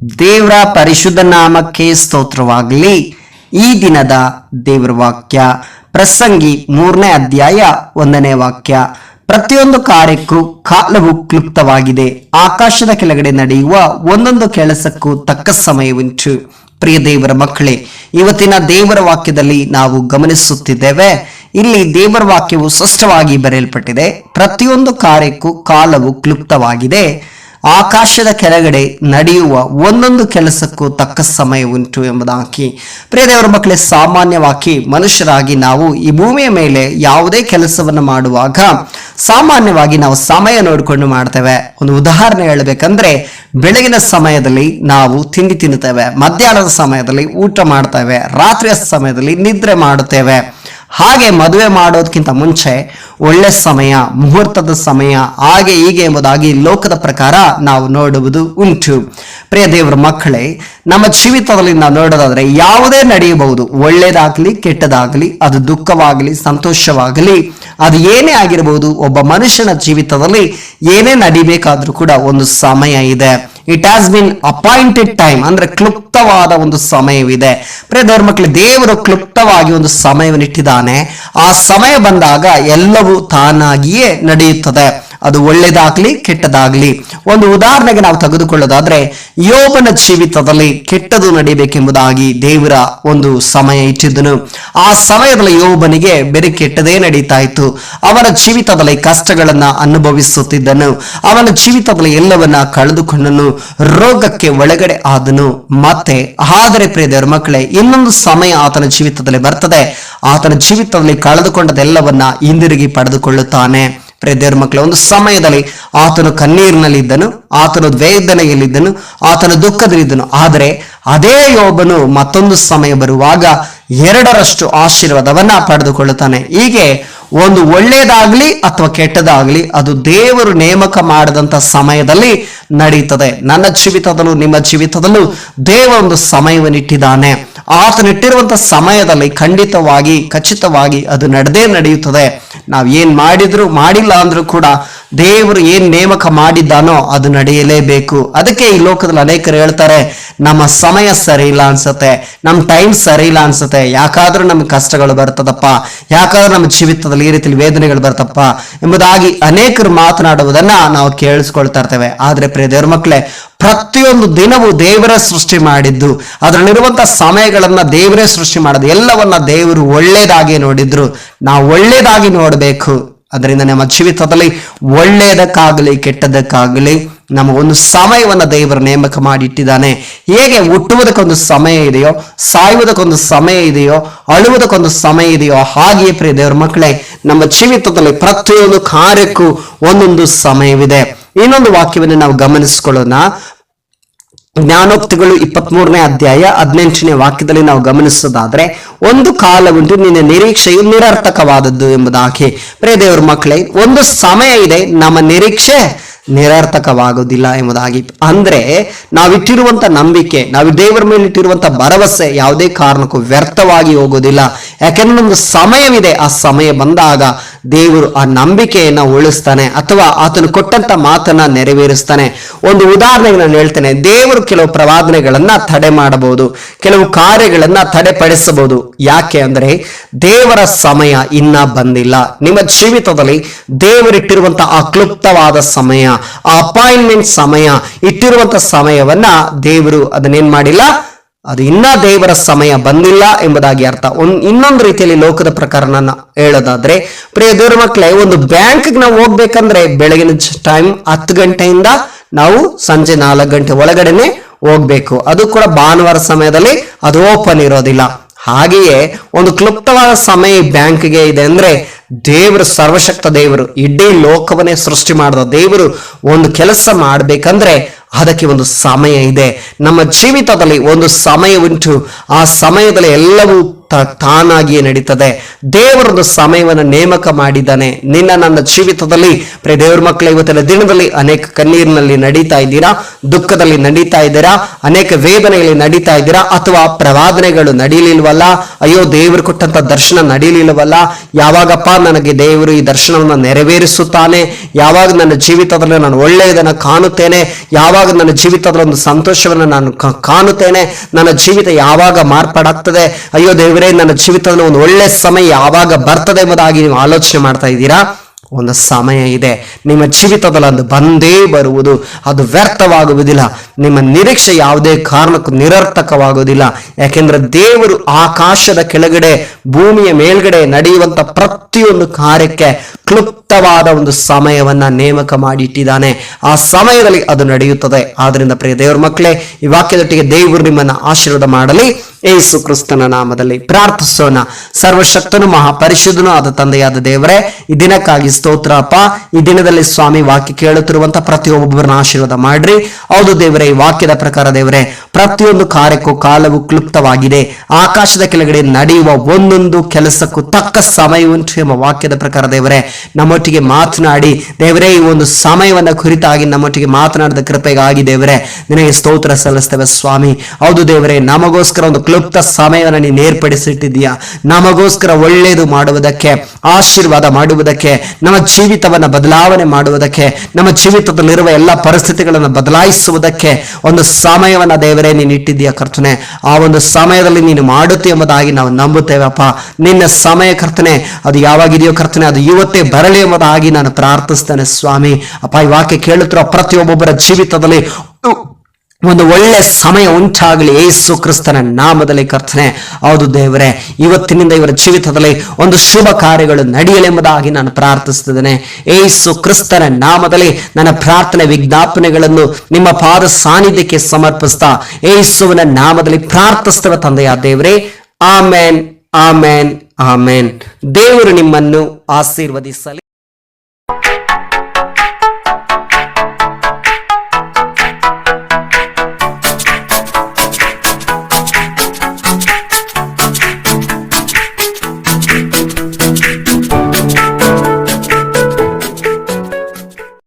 ದೇವರ ಪರಿಶುದ್ಧ ನಾಮಕ್ಕೆ ಸ್ತೋತ್ರವಾಗಲಿ. ಈ ದಿನದ ದೇವರ ವಾಕ್ಯ ಪ್ರಸಂಗಿ 3ನೇ ಅಧ್ಯಾಯ 1ನೇ ವಾಕ್ಯ. ಪ್ರತಿಯೊಂದು ಕಾರ್ಯಕ್ಕೂ ಕಾಲವು ಕ್ಲುಪ್ತವಾಗಿದೆ, ಆಕಾಶದ ಕೆಳಗಡೆ ನಡೆಯುವ ಒಂದೊಂದು ಕೆಲಸಕ್ಕೂ ತಕ್ಕ ಸಮಯವುಂಟು. ಪ್ರಿಯ ದೇವರ ಮಕ್ಕಳೇ, ಇವತ್ತಿನ ದೇವರ ವಾಕ್ಯದಲ್ಲಿ ನಾವು ಗಮನಿಸುತ್ತಿದ್ದೇವೆ. ಇಲ್ಲಿ ದೇವರ ವಾಕ್ಯವು ಸ್ಪಷ್ಟವಾಗಿ ಬರೆಯಲ್ಪಟ್ಟಿದೆ. ಪ್ರತಿಯೊಂದು ಕಾರ್ಯಕ್ಕೂ ಕಾಲವು ಕ್ಲುಪ್ತವಾಗಿದೆ, ಆಕಾಶದ ಕೆಳಗಡೆ ನಡೆಯುವ ಒಂದೊಂದು ಕೆಲಸಕ್ಕೂ ತಕ್ಕ ಸಮಯ ಉಂಟು ಎಂಬುದಾಗಿ. ಪ್ರಿಯ ದೇವರ ಮಕ್ಕಳೇ, ಸಾಮಾನ್ಯವಾಗಿ ಮನುಷ್ಯರಾಗಿ ನಾವು ಈ ಭೂಮಿಯ ಮೇಲೆ ಯಾವುದೇ ಕೆಲಸವನ್ನು ಮಾಡುವಾಗ ಸಾಮಾನ್ಯವಾಗಿ ನಾವು ಸಮಯ ನೋಡಿಕೊಂಡು ಮಾಡ್ತೇವೆ. ಒಂದು ಉದಾಹರಣೆ ಹೇಳಬೇಕಂದ್ರೆ, ಬೆಳಗಿನ ಸಮಯದಲ್ಲಿ ನಾವು ತಿಂಡಿ ತಿನ್ನುತ್ತೇವೆ, ಮಧ್ಯಾಹ್ನದ ಸಮಯದಲ್ಲಿ ಊಟ ಮಾಡ್ತೇವೆ, ರಾತ್ರಿಯ ಸಮಯದಲ್ಲಿ ನಿದ್ರೆ ಮಾಡುತ್ತೇವೆ. ಹಾಗೆ ಮದುವೆ ಮಾಡೋದಕ್ಕಿಂತ ಮುಂಚೆ ಒಳ್ಳೆ ಸಮಯ, ಮುಹೂರ್ತದ ಸಮಯ, ಹಾಗೆ ಹೀಗೆ ಎಂಬುದಾಗಿ ಲೋಕದ ಪ್ರಕಾರ ನಾವು ನೋಡುವುದು ಉಂಟು. ಪ್ರಿಯ ದೇವರ ಮಕ್ಕಳೇ, ನಮ್ಮ ಜೀವಿತದಲ್ಲಿ ನಾವು ನೋಡೋದಾದ್ರೆ ಯಾವುದೇ ನಡೆಯಬಹುದು. ಒಳ್ಳೇದಾಗ್ಲಿ ಕೆಟ್ಟದಾಗ್ಲಿ, ಅದು ದುಃಖವಾಗಲಿ ಸಂತೋಷವಾಗಲಿ, ಅದು ಏನೇ ಆಗಿರಬಹುದು. ಒಬ್ಬ ಮನುಷ್ಯನ ಜೀವಿತದಲ್ಲಿ ಏನೇ ನಡಿಬೇಕಾದ್ರೂ ಕೂಡ ಒಂದು ಸಮಯ ಇದೆ. It has been appointed time, ಅಂದ್ರೆ ಕ್ಲುಪ್ತವಾದ ಒಂದು ಸಮಯವಿದೆ. ಪ್ರಿಯ ದೇವರ ಮಕ್ಕಳೇ, ದೇವರು ಕ್ಲುಪ್ತವಾಗಿ ಒಂದು ಸಮಯವನ್ನು ಇಟ್ಟಿದ್ದಾನೆ. ಆ ಸಮಯ ಬಂದಾಗ ಎಲ್ಲವೂ ತಾನಾಗಿಯೇ ನಡೆಯುತ್ತದೆ, ಅದು ಒಳ್ಳೇದಾಗ್ಲಿ ಕೆಟ್ಟದಾಗ್ಲಿ. ಒಂದು ಉದಾಹರಣೆಗೆ ನಾವು ತೆಗೆದುಕೊಳ್ಳೋದಾದ್ರೆ, ಯೋಬನ ಜೀವಿತದಲ್ಲಿ ಕೆಟ್ಟದು ನಡೀಬೇಕೆಂಬುದಾಗಿ ದೇವರ ಒಂದು ಸಮಯ ಇಟ್ಟಿದ್ದನು. ಆ ಸಮಯದಲ್ಲಿ ಯೋಬನಿಗೆ ಬೇರೆ ಕೆಟ್ಟದೇ ನಡೀತಾ ಇತ್ತು. ಅವನ ಜೀವಿತದಲ್ಲಿ ಕಷ್ಟಗಳನ್ನ ಅನುಭವಿಸುತ್ತಿದ್ದನು. ಅವನ ಜೀವಿತದಲ್ಲಿ ಎಲ್ಲವನ್ನ ಕಳೆದುಕೊಂಡನು, ರೋಗಕ್ಕೆ ಒಳಗಡೆ ಆದನು. ಮತ್ತೆ ಆದರೆ ಪ್ರಿಯ ದೇವರ ಮಕ್ಕಳೇ, ಇನ್ನೊಂದು ಸಮಯ ಆತನ ಜೀವಿತದಲ್ಲಿ ಬರ್ತದೆ. ಆತನ ಜೀವಿತದಲ್ಲಿ ಕಳೆದುಕೊಂಡದೆಲ್ಲವನ್ನ ಹಿಂದಿರುಗಿ ಪಡೆದುಕೊಳ್ಳುತ್ತಾನೆ. ಪ್ರಿಯ ದೇವರ ಮಕ್ಕಳೇ, ಒಂದು ಸಮಯದಲ್ಲಿ ಆತನು ಕಣ್ಣೀರಿನಲ್ಲಿದ್ದನು, ಆತನು ವೇದನೆಯಲ್ಲಿದ್ದನು, ಆತನು ದುಃಖದಲ್ಲಿದ್ದನು. ಆದರೆ ಅದೇ ಯೋಬನು ಮತ್ತೊಂದು ಸಮಯ ಬರುವಾಗ 2ರಷ್ಟು ಆಶೀರ್ವಾದವನ್ನ ಪಡೆದುಕೊಳ್ಳುತ್ತಾನೆ. ಹೀಗೆ ಒಂದು ಒಳ್ಳೇದಾಗ್ಲಿ ಅಥವಾ ಕೆಟ್ಟದಾಗ್ಲಿ, ಅದು ದೇವರು ನೇಮಕ ಮಾಡದಂತ ಸಮಯದಲ್ಲಿ ನಡೀತದೆ. ನನ್ನ ಜೀವಿತದಲ್ಲೂ ನಿಮ್ಮ ಜೀವಿತದಲ್ಲೂ ದೇವ ಒಂದು ಸಮಯವನ್ನು ಇಟ್ಟಿದ್ದಾನೆ. ಆತನಿಟ್ಟಿರುವಂತ ಸಮಯದಲ್ಲಿ ಖಚಿತವಾಗಿ ಅದು ನಡೆಯುತ್ತದೆ. ನಾವು ಏನ್ ಮಾಡಿದ್ರು ಮಾಡಿಲ್ಲ ಅಂದ್ರೂ ಕೂಡ ದೇವರು ಏನ್ ನೇಮಕ ಮಾಡಿದ್ದಾನೋ ಅದು ನಡೆಯಲೇಬೇಕು. ಅದಕ್ಕೆ ಈ ಲೋಕದಲ್ಲಿ ಅನೇಕರು ಹೇಳ್ತಾರೆ, ನಮ್ಮ ಸಮಯ ಸರಿ ಇಲ್ಲ ಅನ್ಸುತ್ತೆ, ನಮ್ಮ ಟೈಮ್ ಸರಿ ಇಲ್ಲ ಅನ್ಸುತ್ತೆ, ಯಾಕಾದ್ರೂ ನಮ್ಗೆ ಕಷ್ಟಗಳು ಬರ್ತದಪ್ಪ, ಯಾಕಾದ್ರೂ ನಮ್ಮ ಜೀವಿತದಲ್ಲಿ ಈ ರೀತಿಯಲ್ಲಿ ವೇದನೆಗಳು ಬರ್ತಪ್ಪ ಎಂಬುದಾಗಿ ಅನೇಕರು ಮಾತನಾಡುವುದನ್ನ ನಾವು ಕೇಳಿಸ್ಕೊಳ್ತಾ ಇರ್ತೇವೆ. ಆದ್ರೆ ಪ್ರಿಯ ದೇವರ ಮಕ್ಕಳೇ, ಪ್ರತಿಯೊಂದು ದಿನವೂ ದೇವರೇ ಸೃಷ್ಟಿ ಮಾಡಿದ್ದು, ಅದರಲ್ಲಿರುವಂತಹ ಸಮಯಗಳನ್ನ ದೇವರೇ ಸೃಷ್ಟಿ ಮಾಡೋದು. ಎಲ್ಲವನ್ನ ದೇವರು ಒಳ್ಳೇದಾಗಿ ನೋಡಿದ್ರು. ನಾವು ಒಳ್ಳೇದಾಗಿ ನೋಡಬೇಕು. ಅದರಿಂದ ನಮ್ಮ ಜೀವಿತದಲ್ಲಿ ಒಳ್ಳೆಯದಕ್ಕಾಗಲಿ ಕೆಟ್ಟದಕ್ಕಾಗಲಿ ನಮಗೊಂದು ಸಮಯವನ್ನ ದೇವರ ನೇಮಕ ಮಾಡಿ ಇಟ್ಟಿದ್ದಾನೆ. ಹೇಗೆ ಹುಟ್ಟುವುದಕ್ಕೊಂದು ಸಮಯ ಇದೆಯೋ, ಸಾಯುವುದಕ್ಕೊಂದು ಸಮಯ ಇದೆಯೋ, ಅಳುವುದಕ್ಕೊಂದು ಸಮಯ ಇದೆಯೋ, ಹಾಗೆಯೇ ಪ್ರಿಯ ದೇವರ ಮಕ್ಕಳೇ, ನಮ್ಮ ಜೀವಿತದಲ್ಲಿ ಪ್ರತಿಯೊಂದು ಕಾರ್ಯಕ್ಕೂ ಒಂದೊಂದು ಸಮಯವಿದೆ. ಇನ್ನೊಂದು ವಾಕ್ಯವನ್ನು ನಾವು ಗಮನಿಸಿಕೊಳ್ಳೋಣ. ಜ್ಞಾನೋಕ್ತಿಗಳು 23ನೇ ಅಧ್ಯಾಯ 18ನೇ ವಾಕ್ಯದಲ್ಲಿ ನಾವು ಗಮನಿಸೋದಾದ್ರೆ, ಒಂದು ಕಾಲ ಉಂಟು, ನಿನ್ನ ನಿರೀಕ್ಷೆಯು ನಿರರ್ಥಕವಾದದ್ದು ಎಂಬುದಾಗಿ. ಪ್ರಿಯ ದೇವರ ಮಕ್ಕಳೇ, ಒಂದು ಸಮಯ ಇದೆ, ನಮ್ಮ ನಿರೀಕ್ಷೆ ನಿರರ್ಥಕವಾಗುವುದಿಲ್ಲ ಎಂಬುದಾಗಿ. ಅಂದ್ರೆ ನಾವಿಟ್ಟಿರುವಂತ ನಂಬಿಕೆ, ನಾವು ದೇವರ ಮೇಲೆ ಇಟ್ಟಿರುವಂತ ಭರವಸೆ ಯಾವುದೇ ಕಾರಣಕ್ಕೂ ವ್ಯರ್ಥವಾಗಿ ಹೋಗೋದಿಲ್ಲ. ಯಾಕೆಂದ್ರೆ ಒಂದು ಸಮಯವಿದೆ, ಆ ಸಮಯ ಬಂದಾಗ ದೇವರು ಆ ನಂಬಿಕೆಯನ್ನ ಉಳಿಸ್ತಾನೆ, ಅಥವಾ ಆತನು ಕೊಟ್ಟಂತ ಮಾತನ್ನ ನೆರವೇರಿಸ್ತಾನೆ. ಒಂದು ಉದಾಹರಣೆಗೆ ನಾನು ಹೇಳ್ತೇನೆ. ದೇವರು ಕೆಲವು ಪ್ರವಾದನೆಗಳನ್ನ ತಡೆ ಮಾಡಬಹುದು, ಕೆಲವು ಕಾರ್ಯಗಳನ್ನ ತಡೆಪಡಿಸಬಹುದು. ಯಾಕೆ ಅಂದ್ರೆ ದೇವರ ಸಮಯ ಇನ್ನ ಬಂದಿಲ್ಲ. ನಿಮ್ಮ ಜೀವಿತದಲ್ಲಿ ದೇವರಿಟ್ಟಿರುವಂತ ಆ ಕ್ಲುಪ್ತವಾದ ಸಮಯ, ಆ ಅಪಾಯಿಂಟ್ಮೆಂಟ್ ಸಮಯ, ಇಟ್ಟಿರುವಂತ ಸಮಯವನ್ನ ದೇವರು ಅದನ್ನೇನ್ ಮಾಡಿಲ್ಲ, ಅದು ಇನ್ನ ದೇವರ ಸಮಯ ಬಂದಿಲ್ಲ ಎಂಬುದಾಗಿ ಅರ್ಥ. ಇನ್ನೊಂದು ರೀತಿಯಲ್ಲಿ ಲೋಕದ ಪ್ರಕಾರ ನಾನು ಹೇಳೋದಾದ್ರೆ, ಪ್ರಿಯ ದೇವರ ಮಕ್ಕಳೇ, ಒಂದು ಬ್ಯಾಂಕ್ಗೆ ನಾವು ಹೋಗ್ಬೇಕಂದ್ರೆ ಬೆಳಗಿನ ಟೈಮ್ 10 ಗಂಟೆಯಿಂದ ನಾವು ಸಂಜೆ 4 ಗಂಟೆ ಒಳಗಡೆನೆ ಹೋಗ್ಬೇಕು. ಅದು ಕೂಡ ಭಾನುವಾರ ಸಮಯದಲ್ಲಿ ಅದು ಓಪನ್ ಇರೋದಿಲ್ಲ. ಹಾಗೆಯೇ ಒಂದು ಕ್ಲುಪ್ತವಾದ ಸಮಯ ಬ್ಯಾಂಕ್ಗೆ ಇದೆ ಅಂದ್ರೆ, ದೇವರು ಸರ್ವಶಕ್ತ ದೇವರು, ಇಡೀ ಲೋಕವನ್ನೇ ಸೃಷ್ಟಿ ಮಾಡಿದ ದೇವರು ಒಂದು ಕೆಲಸ ಮಾಡ್ಬೇಕಂದ್ರೆ ಅದಕ್ಕೆ ಒಂದು ಸಮಯ ಇದೆ. ನಮ್ಮ ಜೀವಿತದಲ್ಲಿ ಒಂದು ಸಮಯ ಉಂಟು. ಆ ಸಮಯದಲ್ಲಿ ಎಲ್ಲವೂ ತಾನಾಗಿಯೇ ನಡೀತದೆ. ದೇವರೊಂದು ಸಮಯವನ್ನು ನೇಮಕ ಮಾಡಿದ್ದಾನೆ. ನನ್ನ ಜೀವಿತದಲ್ಲಿ ದೇವರ ಮಕ್ಕಳ ಇವತ್ತಿನ ದಿನದಲ್ಲಿ ಅನೇಕ ಕಣ್ಣೀರಿನಲ್ಲಿ ನಡೀತಾ ಇದ್ದೀರಾ, ದುಃಖದಲ್ಲಿ ನಡೀತಾ ಇದ್ದೀರಾ, ಅನೇಕ ವೇದನೆಯಲ್ಲಿ ನಡೀತಾ ಇದ್ದೀರಾ, ಅಥವಾ ಪ್ರವಾದನೆಗಳು ನಡೀಲಿಲ್ವಲ್ಲ, ಅಯ್ಯೋ ದೇವರು ಕೊಟ್ಟಂತ ದರ್ಶನ ನಡೀಲಿಲ್ವಲ್ಲ, ಯಾವಾಗಪ್ಪ ನನಗೆ ದೇವರು ಈ ದರ್ಶನವನ್ನು ನೆರವೇರಿಸುತ್ತಾನೆ, ಯಾವಾಗ ನನ್ನ ಜೀವಿತದಲ್ಲಿ ನಾನು ಒಳ್ಳೆಯದನ್ನು ಕಾಣುತ್ತೇನೆ, ಯಾವಾಗ ನನ್ನ ಜೀವಿತದಲ್ಲಿ ಒಂದು ಸಂತೋಷವನ್ನು ನಾನು ಕಾಣುತ್ತೇನೆ, ನನ್ನ ಜೀವಿತ ಯಾವಾಗ ಮಾರ್ಪಾಡಾಗ್ತದೆ, ಅಯ್ಯೋ ದೇವರೇ ನನ್ನ ಜೀವಿತದಲ್ಲಿ ಒಂದು ಒಳ್ಳೆ ಸಮಯ ಯಾವಾಗ ಬರ್ತದೆ ಎಂಬುದಾಗಿ ನೀವು ಆಲೋಚನೆ ಮಾಡ್ತಾ ಇದ್ದೀರಾ. ಒಂದು ಸಮಯ ಇದೆ, ನಿಮ್ಮ ಜೀವಿತದಲ್ಲಿ ಅದು ಬಂದೇ ಬರುವುದು, ಅದು ವ್ಯರ್ಥವಾಗುವುದಿಲ್ಲ. ನಿಮ್ಮ ನಿರೀಕ್ಷೆ ಯಾವುದೇ ಕಾರಣಕ್ಕೂ ನಿರರ್ಥಕವಾಗುವುದಿಲ್ಲ. ಯಾಕೆಂದ್ರೆ ದೇವರು ಆಕಾಶದ ಕೆಳಗಡೆ ಭೂಮಿಯ ಮೇಲ್ಗಡೆ ನಡೆಯುವಂತ ಪ್ರತಿಯೊಂದು ಕಾರ್ಯಕ್ಕೆ ಕ್ಲುಪ್ತವಾದ ಒಂದು ಸಮಯವನ್ನ ನೇಮಕ ಮಾಡಿಟ್ಟಿದ್ದಾನೆ. ಆ ಸಮಯದಲ್ಲಿ ಅದು ನಡೆಯುತ್ತದೆ. ಆದ್ರಿಂದ ಪ್ರಿಯ ದೇವರ ಮಕ್ಕಳೇ, ಈ ವಾಕ್ಯದೊಟ್ಟಿಗೆ ದೇವರು ನಿಮ್ಮನ್ನ ಆಶೀರ್ವಾದ ಮಾಡಲಿ. ಯೇಸು ಕ್ರಿಸ್ತನ ನಾಮದಲ್ಲಿ ಪ್ರಾರ್ಥಿಸೋಣ. ಸರ್ವಶಕ್ತನು ಮಹಾಪರಿಶುದ್ಧನು ಆದ ತಂದೆಯಾದ ದೇವರೇ, ಈ ದಿನಕ್ಕಾಗಿ ಸ್ತೋತ್ರ ಅಪ್ಪ. ಈ ದಿನದಲ್ಲಿ ಸ್ವಾಮಿ ವಾಕ್ಯ ಕೇಳುತ್ತಿರುವಂತ ಪ್ರತಿಯೊಬ್ಬರನ್ನ ಆಶೀರ್ವಾದ ಮಾಡ್ರಿ. ಹೌದು ದೇವರೇ, ಈ ವಾಕ್ಯದ ಪ್ರಕಾರ ದೇವರೇ, ಪ್ರತಿಯೊಂದು ಕಾರ್ಯಕ್ಕೂ ಕಾಲವು ಕ್ಲುಪ್ತವಾಗಿದೆ. ಆಕಾಶದ ಕೆಳಗಡೆ ನಡೆಯುವ ಒಂದೊಂದು ಕೆಲಸಕ್ಕೂ ತಕ್ಕ ಸಮಯ ಉಂಟು ಎಂಬ ವಾಕ್ಯದ ಪ್ರಕಾರ ದೇವರೇ, ನಮ್ಮೊಟ್ಟಿಗೆ ಮಾತನಾಡಿ ದೇವರೇ, ಈ ಒಂದು ಸಮಯವನ್ನ ಕುರಿತಾಗಿ ನಮ್ಮೊಟ್ಟಿಗೆ ಮಾತನಾಡಿದ ಕೃಪೆಗಾಗಿ ದೇವರೇ ನಿನಗೆ ಸ್ತೋತ್ರ ಸಲ್ಲಿಸ್ತೇವೆ ಸ್ವಾಮಿ. ಹೌದು ದೇವರೇ, ನಮಗೋಸ್ಕರ ಒಂದು ಕ್ಲುಪ್ತ ಸಮಯವನ್ನು ನೀನು ಏರ್ಪಡಿಸಿಟ್ಟಿದ್ದೀಯಾ. ನಮಗೋಸ್ಕರ ಒಳ್ಳೆಯದು ಮಾಡುವುದಕ್ಕೆ, ಆಶೀರ್ವಾದ ಮಾಡುವುದಕ್ಕೆ, ನಮ್ಮ ಜೀವಿತವನ್ನ ಬದಲಾವಣೆ ಮಾಡುವುದಕ್ಕೆ, ನಮ್ಮ ಜೀವಿತದಲ್ಲಿರುವ ಎಲ್ಲ ಪರಿಸ್ಥಿತಿಗಳನ್ನು ಬದಲಾಯಿಸುವುದಕ್ಕೆ ಒಂದು ಸಮಯವನ್ನ ದೇವರೇ ನೀನು ಇಟ್ಟಿದ್ದೀಯಾ ಕರ್ತನೆ. ಆ ಒಂದು ಸಮಯದಲ್ಲಿ ನೀನು ಮಾಡುತ್ತೆ ಎಂಬುದಾಗಿ ನಾವು ನಂಬುತ್ತೇವಪ್ಪ. ನಿನ್ನ ಸಮಯ ಕರ್ತನೆ, ಅದು ಯಾವಾಗಿದೆಯೋ ಕರ್ತನೆ, ಅದು ಇವತ್ತೇ ಬರಲಿ ಎಂಬುದಾಗಿ ನಾನು ಪ್ರಾರ್ಥಿಸ್ತೇನೆ ಸ್ವಾಮಿ. ಅಪ್ಪ, ಈ ವಾಕ್ಯ ಕೇಳುತ್ತಿರುವ ಪ್ರತಿಯೊಬ್ಬೊಬ್ಬರ ಜೀವಿತದಲ್ಲಿ ಒಂದು ಒಳ್ಳೆ ಸಮಯ ಉಂಟಾಗಲಿ ಯೇಸು ಕ್ರಿಸ್ತನ ನಾಮದಲ್ಲಿ ಕರ್ತನೆ. ಹೌದು ದೇವರೇ, ಇವತ್ತಿನಿಂದ ಇವರ ಜೀವಿತದಲ್ಲಿ ಒಂದು ಶುಭ ಕಾರ್ಯಗಳು ನಡೆಯಲೆಂಬುದಾಗಿ ನಾನು ಪ್ರಾರ್ಥಿಸುತ್ತಿದ್ದೇನೆ. ಯೇಸು ಕ್ರಿಸ್ತನ ನಾಮದಲ್ಲಿ ನನ್ನ ಪ್ರಾರ್ಥನೆ ವಿಜ್ಞಾಪನೆಗಳನ್ನು ನಿಮ್ಮ ಪಾದ ಸಾನ್ನಿಧ್ಯಕ್ಕೆ ಸಮರ್ಪಿಸ್ತಾ ಯೇಸುವಿನ ನಾಮದಲ್ಲಿ ಪ್ರಾರ್ಥಿಸ್ತೇವೆ ತಂದೆಯ ದೇವರೇ. ಆಮೇನ್, ಆಮೇನ್, ಆಮೇನ್. ದೇವರು ನಿಮ್ಮನ್ನು ಆಶೀರ್ವದಿಸಲಿ.